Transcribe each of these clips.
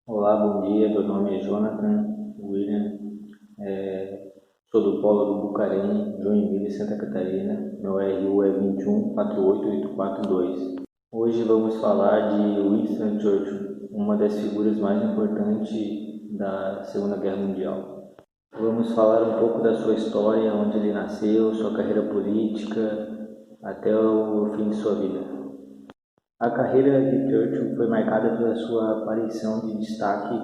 Olá, bom dia. Meu nome é Jonathan William. Sou do Polo do Bucarém, Joinville, Santa Catarina. Meu RU é 2148842. Hoje vamos falar de Winston Churchill, uma das figuras mais importantes da Segunda Guerra Mundial. Vamos falar um pouco da sua história, onde ele nasceu, sua carreira política, até o fim de sua vida. A carreira de Churchill foi marcada pela sua aparição de destaque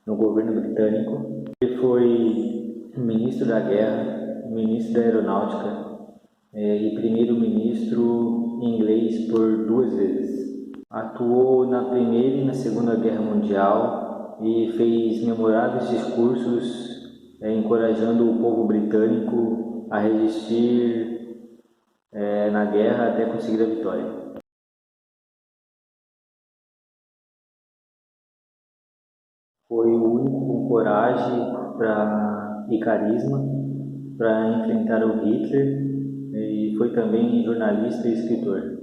no governo britânico. Ele foi ministro da Guerra, ministro da Aeronáutica e primeiro-ministro inglês por 2 vezes. Atuou na Primeira e na Segunda Guerra Mundial e fez memoráveis discursos encorajando o povo britânico a resistir na guerra até conseguir a vitória. Foi o único com coragem e carisma para enfrentar o Hitler e foi também jornalista e escritor.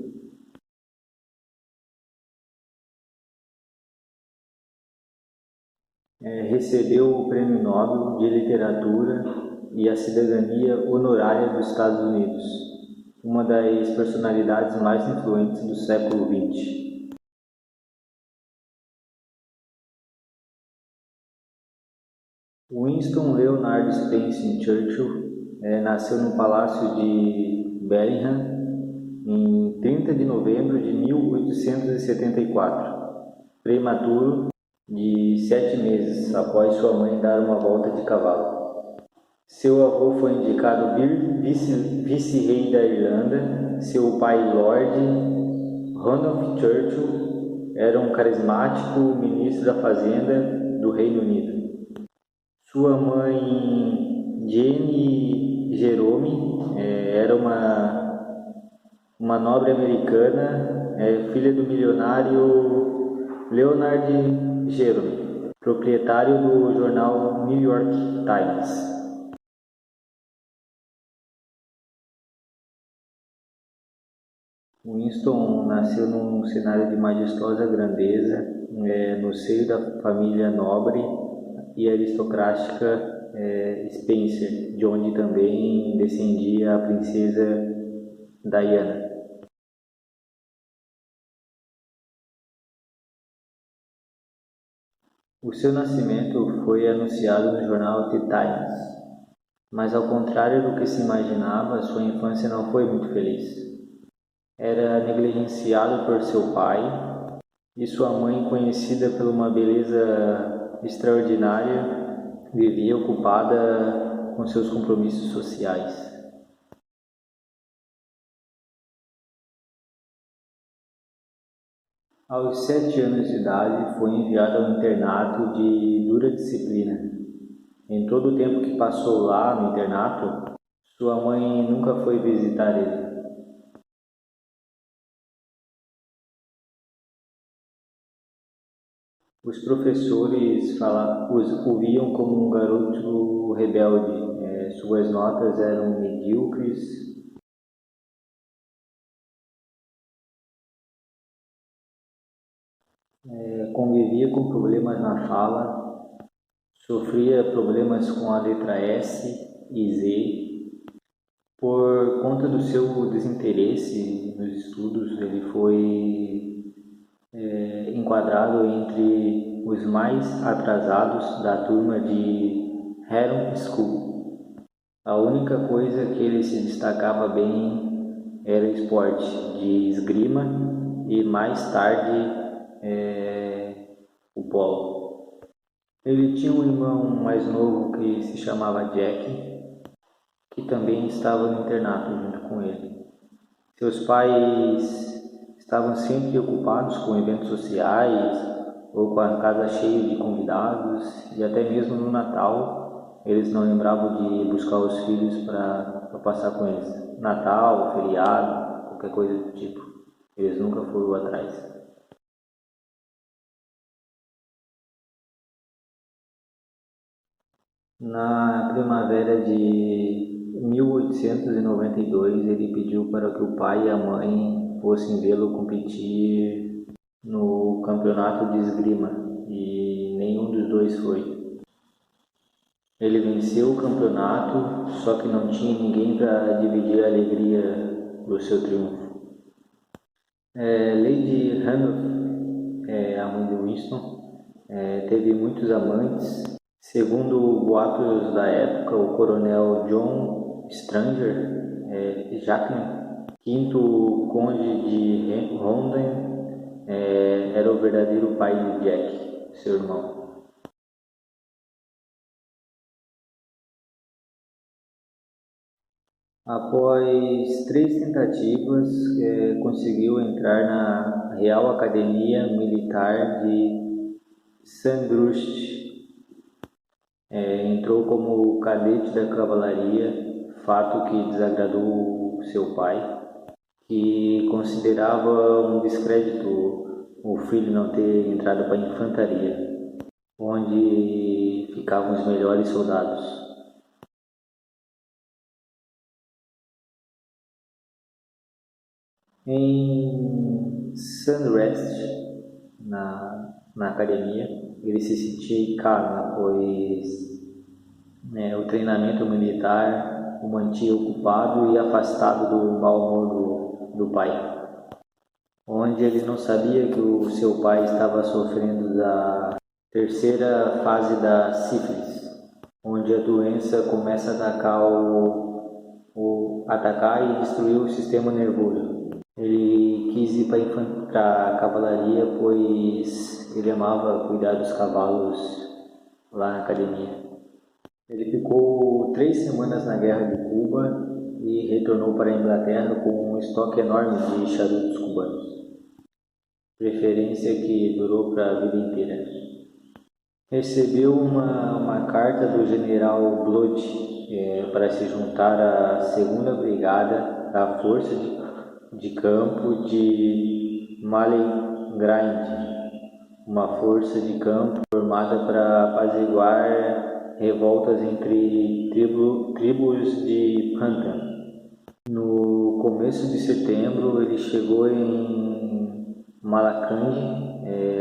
Recebeu o Prêmio Nobel de Literatura e a cidadania honorária dos Estados Unidos, uma das personalidades mais influentes do século XX. Winston Leonard Spencer Churchill nasceu no Palácio de Bellingham em 30 de novembro de 1874, prematuro de 7 meses após sua mãe dar uma volta de cavalo. Seu avô foi indicado vice-rei da Irlanda. Seu pai, Lord Ranulph Churchill, era um carismático ministro da Fazenda do Reino Unido. Sua mãe, Jane Jerome, era uma nobre americana, filha do milionário Leonard Jerome, proprietário do jornal New York Times. Winston nasceu num cenário de majestosa grandeza, no seio da família nobre e aristocrática Spencer, de onde também descendia a princesa Diana. O seu nascimento foi anunciado no jornal The Times, mas ao contrário do que se imaginava, sua infância não foi muito feliz. Era negligenciado por seu pai e sua mãe, conhecida por uma beleza extraordinária, vivia ocupada com seus compromissos sociais. Aos 7 anos de idade, foi enviado ao internato de dura disciplina. Em todo o tempo que passou lá no internato, sua mãe nunca foi visitar ele. Os professores o viam como um garoto rebelde. Suas notas eram medíocres. Convivia com problemas na fala, sofria problemas com a letra S e Z. Por conta do seu desinteresse nos estudos, ele foi enquadrado entre os mais atrasados da turma de Heron School. A única coisa que ele se destacava bem era esporte de esgrima e mais tarde o polo. Ele tinha um irmão mais novo que se chamava Jack, que também estava no internato junto com ele. Seus pais estavam sempre ocupados com eventos sociais ou com a casa cheia de convidados, e até mesmo no Natal eles não lembravam de buscar os filhos para passar com eles. Natal, feriado, qualquer coisa do tipo. Eles nunca foram atrás. Na primavera de 1892, ele pediu para que o pai e a mãe fossem vê-lo competir no no campeonato de esgrima e nenhum dos dois foi. Ele venceu o campeonato, só que não tinha ninguém para dividir a alegria do seu triunfo. Lady Randolph, a mãe de Winston, teve muitos amantes. Segundo boatos da época, o coronel John Stranger Jackman, quinto conde de Rondan, era o verdadeiro pai de Jack, seu irmão. Após 3 tentativas, conseguiu entrar na Real Academia Militar de Sandhurst. Entrou como cadete da cavalaria, fato que desagradou seu pai, que considerava um descrédito o filho não ter entrado para a infantaria, onde ficavam os melhores soldados. Em Sandhurst, na academia, ele se sentia em casa, pois o treinamento militar o mantinha ocupado e afastado do mau humor do pai, onde ele não sabia que o seu pai estava sofrendo da terceira fase da sífilis, onde a doença começa a atacar e destruir o sistema nervoso. Ele quis ir para a cavalaria, pois ele amava cuidar dos cavalos lá na academia. Ele ficou 3 semanas na Guerra de Cuba e retornou para a Inglaterra com um estoque enorme de charutos cubanos, preferência que durou para a vida inteira. Recebeu uma carta do general Blood para se juntar à 2ª Brigada da Força de Campo de Malengrind, uma força de campo formada para apaziguar revoltas entre tribos de Pantan. No começo de setembro, ele chegou em Malakand,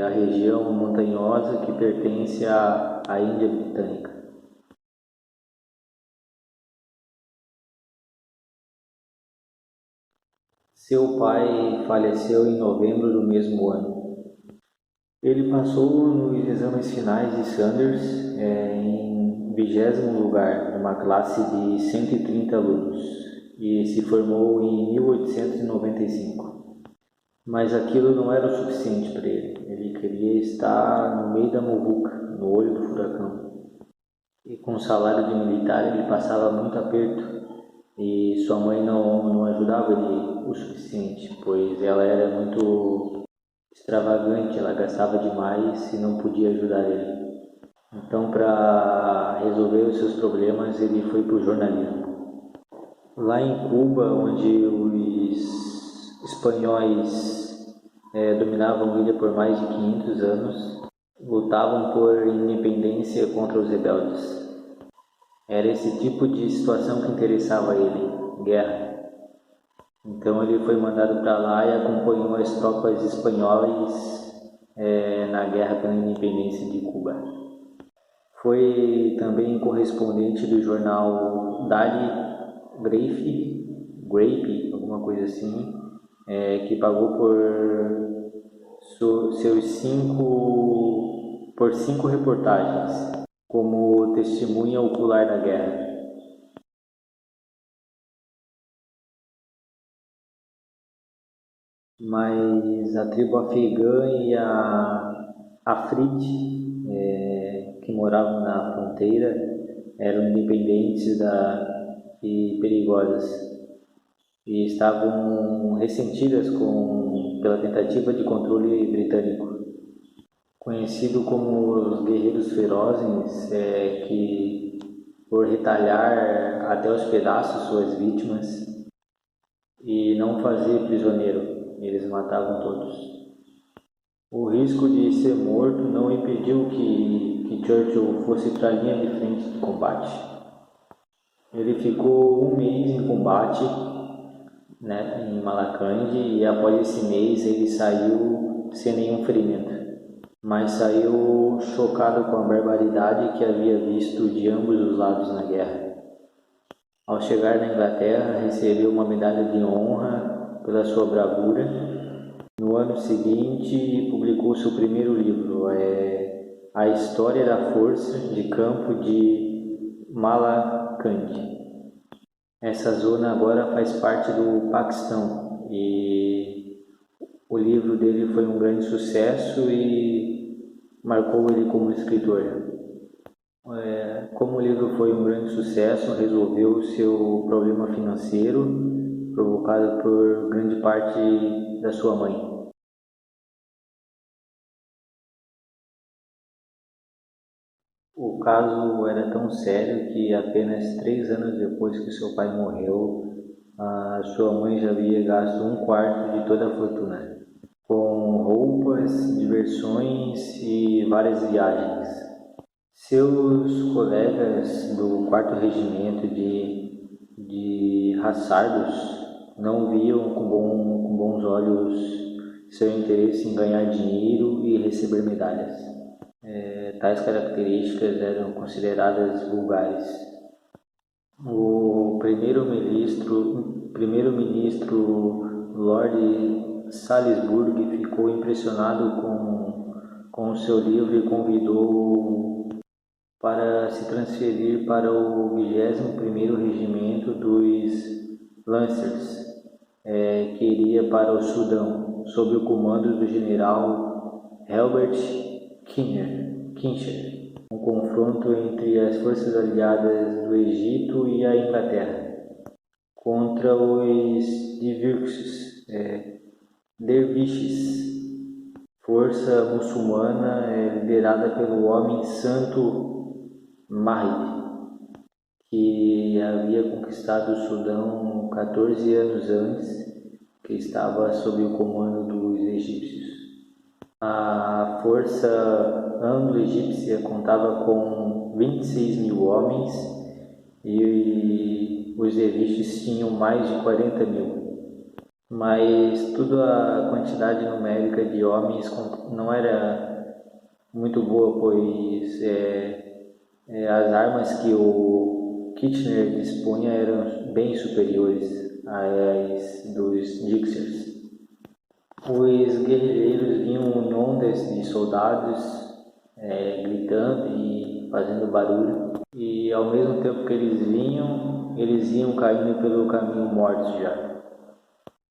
a região montanhosa que pertence à Índia Britânica. Seu pai faleceu em novembro do mesmo ano. Ele passou nos exames finais de Sandhurst em 20º lugar, numa classe de 130 alunos, e se formou em 1895. Mas aquilo não era o suficiente para ele. Ele queria estar no meio da muvuca, no olho do furacão. E com o salário de militar ele passava muito aperto, e sua mãe não ajudava ele o suficiente, pois ela era muito extravagante, ela gastava demais e não podia ajudar ele. Então, para resolver os seus problemas, ele foi para o jornalismo. Lá em Cuba, onde os espanhóis dominavam a ilha por mais de 500 anos, lutavam por independência contra os rebeldes. Era esse tipo de situação que interessava a ele, guerra. Então ele foi mandado para lá e acompanhou as tropas espanholas na guerra pela independência de Cuba. Foi também correspondente do jornal Daily Grape, alguma coisa assim, que pagou por 5 reportagens como testemunha ocular da guerra. Mas a tribo afegã e a Afrit, que moravam na fronteira, eram independentes e perigosas, e estavam ressentidas pela tentativa de controle britânico. Conhecido como os guerreiros ferozes, que por retalhar até os pedaços suas vítimas e não fazer prisioneiro, eles matavam todos. O risco de ser morto não impediu que Churchill fosse para a linha de frente de combate. Ele ficou 1 mês em combate, em Malakand, e após esse mês ele saiu sem nenhum ferimento, mas saiu chocado com a barbaridade que havia visto de ambos os lados na guerra. Ao chegar na Inglaterra, recebeu uma medalha de honra pela sua bravura. No ano seguinte, publicou seu primeiro livro, A História da Força de Campo de Malakand. Essa zona agora faz parte do Paquistão e o livro dele foi um grande sucesso e marcou ele como escritor. Como o livro foi um grande sucesso, resolveu o seu problema financeiro provocado por grande parte da sua mãe. O caso era tão sério que apenas 3 anos depois que seu pai morreu, a sua mãe já havia gasto 1/4 de toda a fortuna, com roupas, diversões e várias viagens. Seus colegas do 4º Regimento de Hussardos não viam com bons olhos seu interesse em ganhar dinheiro e receber medalhas. Tais características eram consideradas vulgares. O primeiro-ministro Lord Salisbury ficou impressionado com o seu livro e convidou-o para se transferir para o 21º Regimento dos Lancers, que iria para o Sudão, sob o comando do general Herbert Kincher, um confronto entre as forças aliadas do Egito e a Inglaterra contra os derviches, força muçulmana liderada pelo homem santo Mahdi, que havia conquistado o Sudão 14 anos antes, que estava sob o comando dos egípcios. A força anglo-egípcia contava com 26.000 homens e os derviches tinham mais de 40.000. Mas toda a quantidade numérica de homens não era muito boa, pois as armas que o Kitchener dispunha eram bem superiores às dos Dixers. Os guerrilheiros vinham em ondas de soldados gritando e fazendo barulho, e ao mesmo tempo que eles iam caindo pelo caminho mortos já.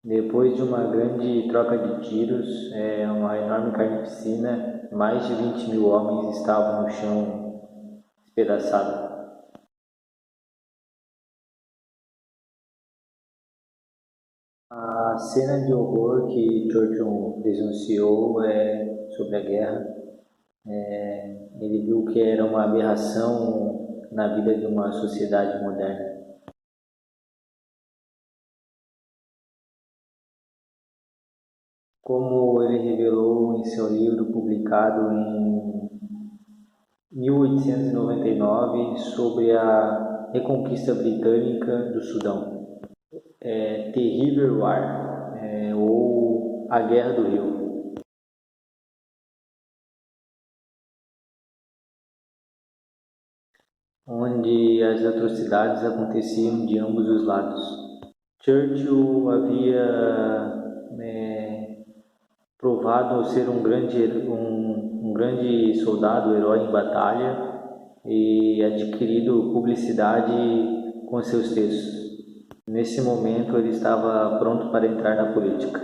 Depois de uma grande troca de tiros, uma enorme carnificina, mais de 20.000 homens estavam no chão espedaçados. A cena de horror que Churchill presenciou sobre a guerra, ele viu que era uma aberração na vida de uma sociedade moderna. Como ele revelou em seu livro publicado em 1899 sobre a reconquista britânica do Sudão, The River War, ou a Guerra do Rio. Onde as atrocidades aconteciam de ambos os lados. Churchill havia provado ser um grande soldado, herói em batalha, e adquirido publicidade com seus textos. Nesse momento ele estava pronto para entrar na política.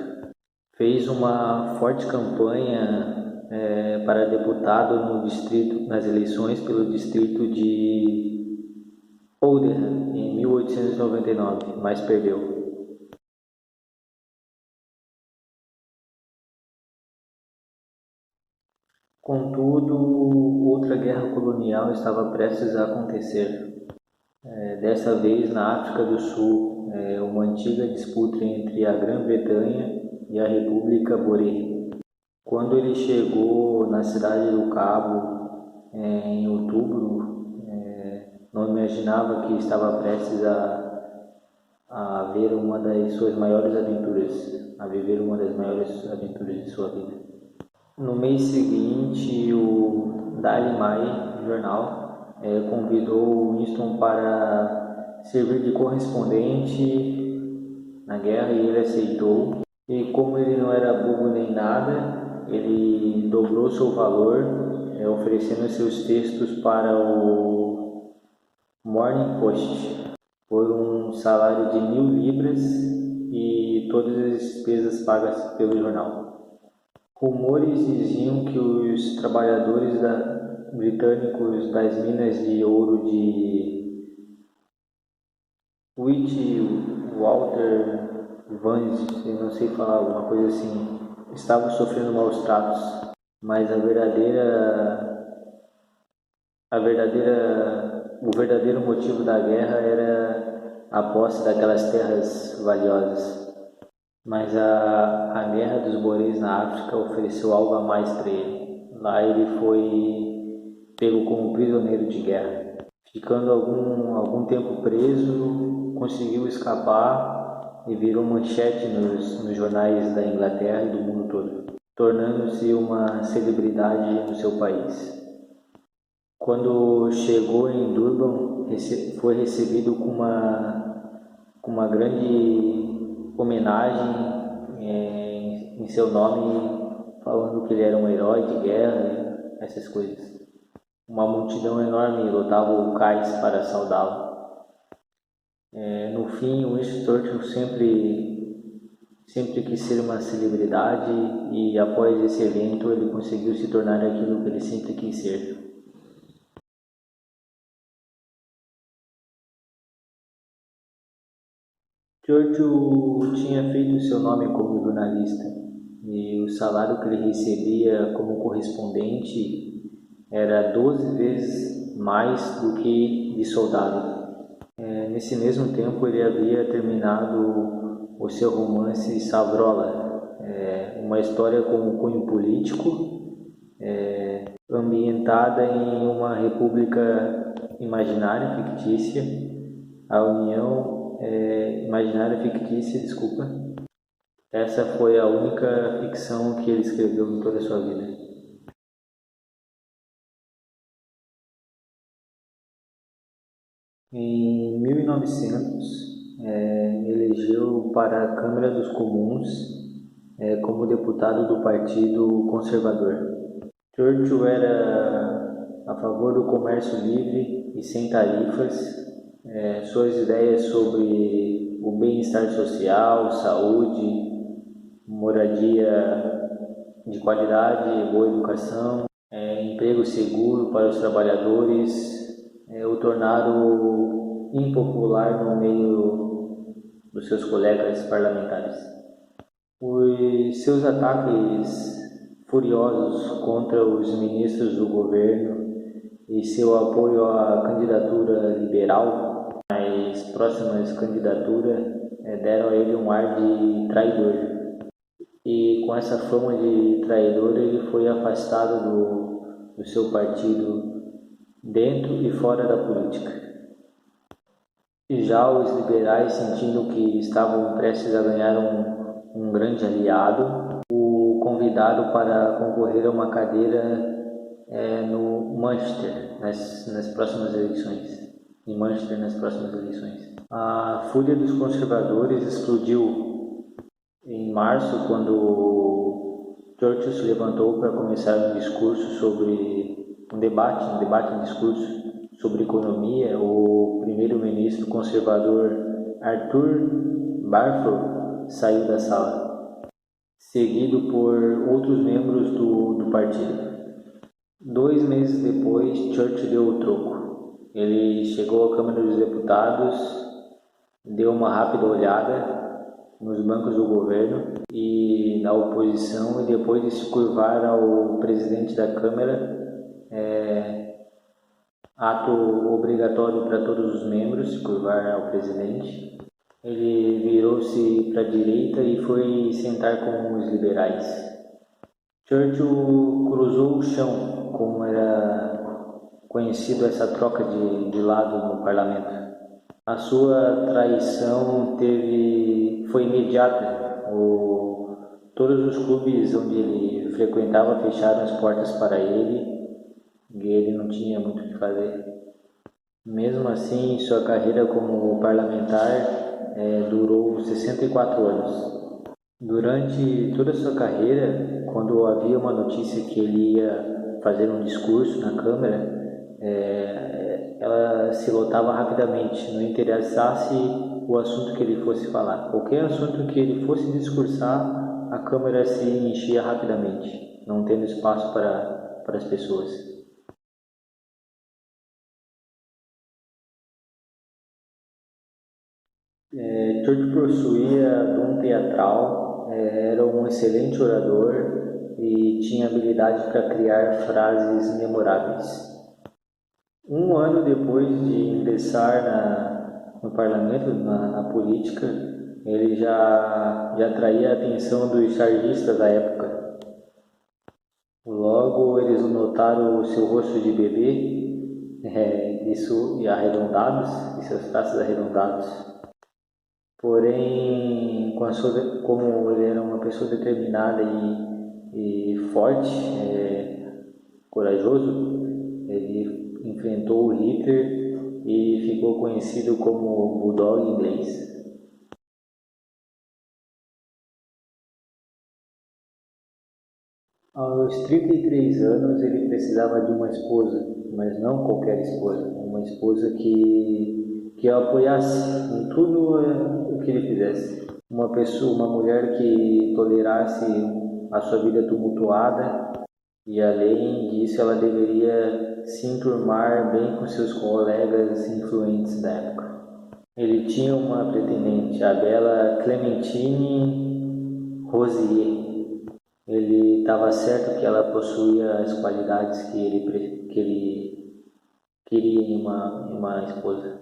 Fez uma forte campanha para deputado nas eleições pelo distrito de Oldham em 1899, mas perdeu. Contudo, outra guerra colonial estava prestes a acontecer. Dessa vez na África do Sul, uma antiga disputa entre a Grã-Bretanha e a República Boré. Quando ele chegou na cidade do Cabo em outubro, não imaginava que estava prestes a ver uma das suas maiores aventuras, a viver uma das maiores aventuras de sua vida. No mês seguinte, o Daily Mail jornal convidou Winston para servir de correspondente na guerra e ele aceitou. E como ele não era bobo nem nada, ele dobrou seu valor, oferecendo seus textos para o Morning Post por um salário de 1.000 libras e todas as despesas pagas pelo jornal. Rumores diziam que os trabalhadores britânicos das minas de ouro de Witwatersrand, eu não sei falar, alguma coisa assim, estavam sofrendo maus tratos, mas o verdadeiro motivo da guerra era a posse daquelas terras valiosas. Mas a Guerra dos Boeres na África ofereceu algo a mais para ele. Lá ele foi pego como prisioneiro de guerra. Ficando algum tempo preso, conseguiu escapar e virou manchete nos jornais da Inglaterra e do mundo todo, tornando-se uma celebridade no seu país. Quando chegou em Durban, foi recebido com uma grande homenagem em seu nome, falando que ele era um herói de guerra, essas coisas. Uma multidão enorme lotava o cais para saudá-lo. No fim, Winston Churchill sempre quis ser uma celebridade e após esse evento ele conseguiu se tornar aquilo que ele sempre quis ser. Churchill tinha feito seu nome como jornalista e o salário que ele recebia como correspondente era 12 vezes mais do que de soldado. Nesse mesmo tempo ele havia terminado o seu romance Savrola, uma história com cunho político, ambientada em uma república imaginária fictícia, a União imaginária fictícia, desculpa. Essa foi a única ficção que ele escreveu em toda a sua vida. Em 1900, elegeu para a Câmara dos Comuns como deputado do Partido Conservador. Churchill era a favor do comércio livre e sem tarifas. Suas ideias sobre o bem-estar social, saúde, moradia de qualidade, boa educação, emprego seguro para os trabalhadores, o tornaram impopular no meio dos seus colegas parlamentares. Os seus ataques furiosos contra os ministros do governo e seu apoio à candidatura liberal, as próximas candidaturas deram a ele um ar de traidor. E com essa fama de traidor ele foi afastado do seu partido dentro e fora da política. E já os liberais, sentindo que estavam prestes a ganhar um grande aliado, o convidaram para concorrer a uma cadeira no Manchester nas próximas eleições. Em Manchester nas próximas eleições. A fúria dos conservadores explodiu em março, quando Churchill se levantou para começar um discurso sobre economia. O primeiro-ministro conservador Arthur Balfour saiu da sala, seguido por outros membros do partido. 2 meses depois, Churchill deu o troco. Ele chegou à Câmara dos Deputados, deu uma rápida olhada nos bancos do governo e na oposição, e depois de se curvar ao presidente da Câmara, ato obrigatório para todos os membros, se curvar ao presidente, ele virou-se para a direita e foi sentar com os liberais. Churchill cruzou o chão, como era conhecido essa troca de lado no parlamento. A sua traição foi imediata. Todos os clubes onde ele frequentava fecharam as portas para ele e ele não tinha muito o que fazer. Mesmo assim, sua carreira como parlamentar durou 64 anos. Durante toda a sua carreira, quando havia uma notícia que ele ia fazer um discurso na Câmara, ela se lotava rapidamente, não interessasse o assunto que ele fosse falar. Qualquer assunto que ele fosse discursar, a Câmara se enchia rapidamente, não tendo espaço para as pessoas. George possuía dom teatral, era um excelente orador e tinha habilidade para criar frases memoráveis. Um ano depois de ingressar no parlamento, na política, ele já atraía a atenção dos chargistas da época. Logo eles notaram o seu rosto de bebê e arredondados, e seus traços arredondados. Porém, como ele era uma pessoa determinada e forte, corajoso, ele enfrentou o Hitler e ficou conhecido como Bulldog inglês. Aos 33 anos ele precisava de uma esposa, mas não qualquer esposa, uma esposa que o apoiasse em tudo o que ele fizesse. Uma mulher que tolerasse a sua vida tumultuada e além disso ela deveria se enturmar bem com seus colegas influentes da época. Ele tinha uma pretendente, a bela Clementine Rosier. Ele estava certo que ela possuía as qualidades que ele queria em uma esposa.